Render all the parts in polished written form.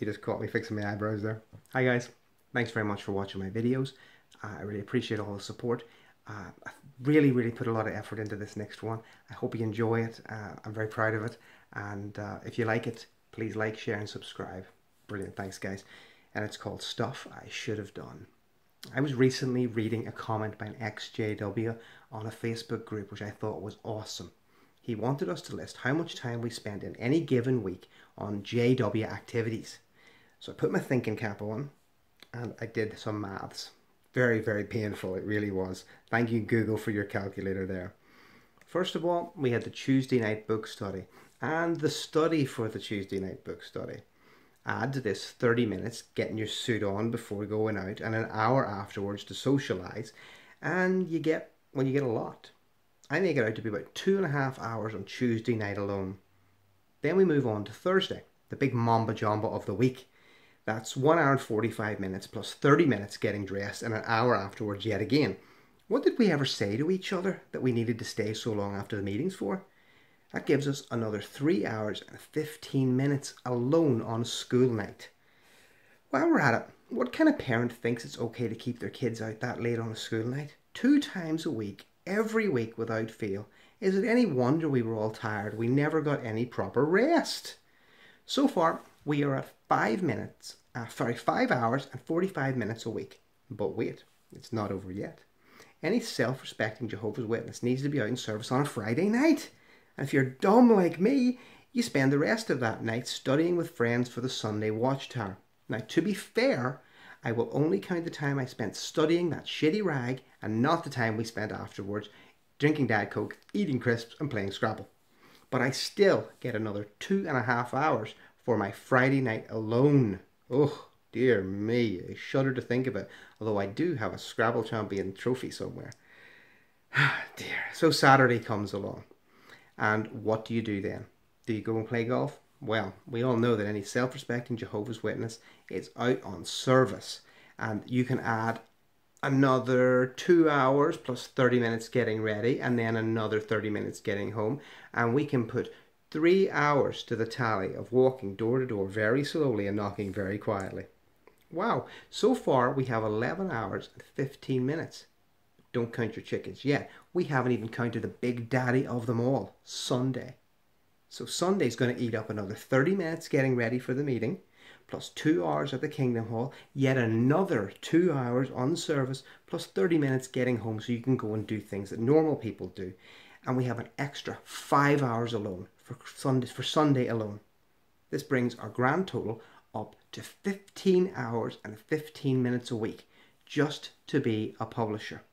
You just caught me fixing my eyebrows there. Hi guys, thanks very much for watching my videos. I really appreciate all the support. I really put a lot of effort into this next one. I hope you enjoy it. I'm very proud of it. And if you like it, please like, share and subscribe. Brilliant, thanks guys. And it's called Stuff I Should Have Done. I was recently reading a comment by an exjw on a Facebook group which I thought was awesome. He wanted us to list how much time we spend in any given week on JW activities. So I put my thinking cap on and I did some maths. Very painful, it really was. Thank you Google for your calculator there. First of all, we had the Tuesday night book study and the study for the Tuesday night book study. Add to this 30 minutes getting your suit on before going out and an hour afterwards to socialise, and you get a lot. I make it out to be about 2.5 hours on Tuesday night alone. Then we move on to Thursday, the big mamba jamba of the week. That's 1 hour and 45 minutes plus 30 minutes getting dressed and an hour afterwards yet again. What did we ever say to each other that we needed to stay so long after the meetings for? That gives us another 3 hours and 15 minutes alone on school night. While we're at it, what kind of parent thinks it's okay to keep their kids out that late on a school night? 2 times a week, every week without fail. Is it any wonder we were all tired? We never got any proper rest. So far, we are at 5 hours and 45 minutes a week. But wait, it's not over yet. Any self-respecting Jehovah's Witness needs to be out in service on a Friday night. And if you're dumb like me, you spend the rest of that night studying with friends for the Sunday Watchtower. Now, to be fair, I will only count the time I spent studying that shitty rag and not the time we spent afterwards drinking Diet Coke, eating crisps and playing Scrabble. But I still get another 2.5 hours for my Friday night alone. Oh, dear me, I shudder to think of it, although I do have a Scrabble champion trophy somewhere. Dear. So Saturday comes along. And what do you do then? Do you go and play golf? Well, we all know that any self-respecting Jehovah's Witness is out on service. And you can add another 2 hours plus 30 minutes getting ready and then another 30 minutes getting home. And we can put 3 hours to the tally of walking door to door very slowly and knocking very quietly. Wow, so far we have 11 hours and 15 minutes. Don't count your chickens yet. We haven't even counted the big daddy of them all, Sunday. So Sunday's going to eat up another 30 minutes getting ready for the meeting, plus 2 hours at the Kingdom Hall, yet another 2 hours on service, plus 30 minutes getting home so you can go and do things that normal people do. And we have an extra 5 hours alone for Sunday alone. This brings our grand total up to 15 hours and 15 minutes a week just to be a publisher.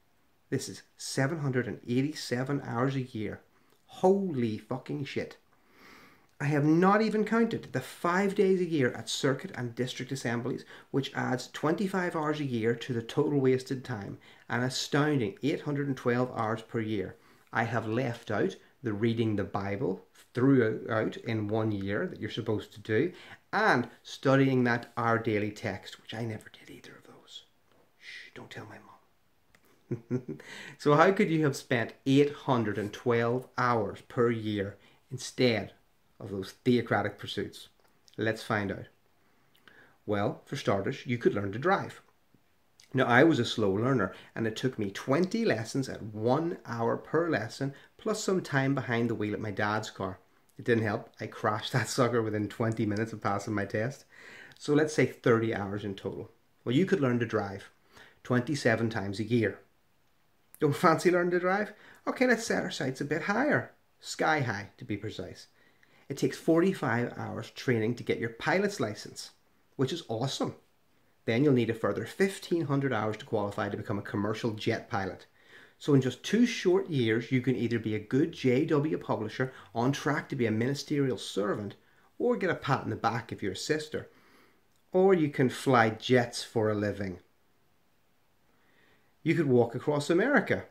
This is 787 hours a year. Holy fucking shit. I have not even counted the 5 days a year at circuit and district assemblies, which adds 25 hours a year to the total wasted time, an astounding 812 hours per year. I have left out the reading the Bible throughout in 1 year that you're supposed to do, and studying that Our Daily Text, which I never did either of those. Shh, don't tell my mom. So how could you have spent 812 hours per year instead of those theocratic pursuits? Let's find out. Well, for starters, you could learn to drive. Now, I was a slow learner and it took me 20 lessons at 1 hour per lesson, plus some time behind the wheel at my dad's car. It didn't help. I crashed that sucker within 20 minutes of passing my test. So let's say 30 hours in total. Well, you could learn to drive 27 times a year. Don't fancy learning to drive? Okay, let's set our sights a bit higher. Sky high, to be precise. It takes 45 hours training to get your pilot's license, which is awesome. Then you'll need a further 1,500 hours to qualify to become a commercial jet pilot. So in just 2 short years, you can either be a good JW publisher on track to be a ministerial servant, or get a pat in the back if you're a sister. Or you can fly jets for a living. You could walk across America.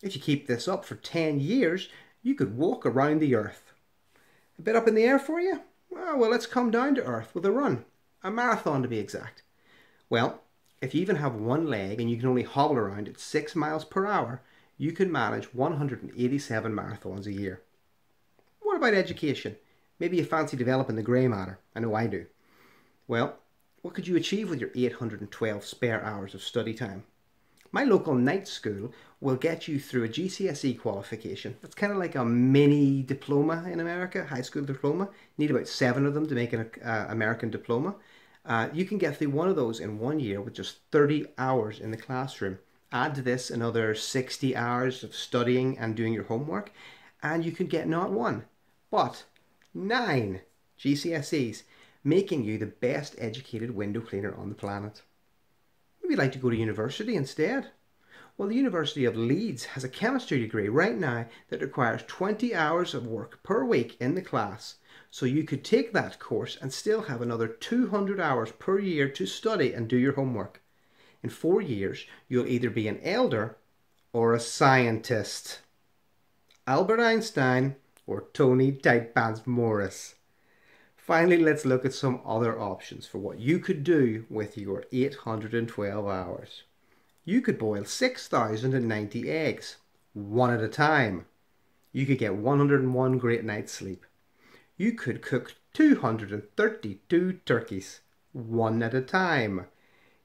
If you keep this up for 10 years, you could walk around the earth. A bit up in the air for you? Oh, well, let's come down to earth with a run. A marathon to be exact. Well, if you even have one leg and you can only hobble around at 6 miles per hour, you can manage 187 marathons a year. What about education? Maybe you fancy developing the grey matter. I know I do. Well, what could you achieve with your 812 spare hours of study time? My local night school will get you through a GCSE qualification. That's kind of like a mini diploma in America, high school diploma. You need about 7 of them to make an American diploma. You can get through one of those in 1 year with just 30 hours in the classroom. Add to this another 60 hours of studying and doing your homework, and you could get not 1, but 9 GCSEs, making you the best educated window cleaner on the planet. Maybe you'd like to go to university instead. Well, the University of Leeds has a chemistry degree right now that requires 20 hours of work per week in the class. So you could take that course and still have another 200 hours per year to study and do your homework. In 4 years, you'll either be an elder or a scientist. Albert Einstein or Tony Tight Pants Morris. Finally, let's look at some other options for what you could do with your 812 hours. You could boil 6,090 eggs, one at a time. You could get 101 great nights sleep. You could cook 232 turkeys, one at a time.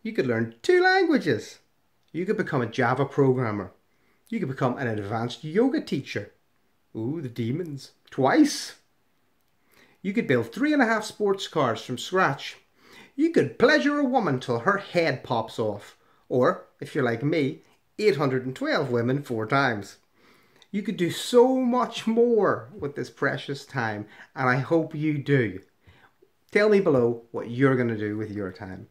You could learn 2 languages. You could become a Java programmer. You could become an advanced yoga teacher. Ooh, the demons. Twice. You could build 3.5 sports cars from scratch. You could pleasure a woman till her head pops off. Or, if you're like me, 812 women 4 times. You could do so much more with this precious time, and I hope you do. Tell me below what you're going to do with your time.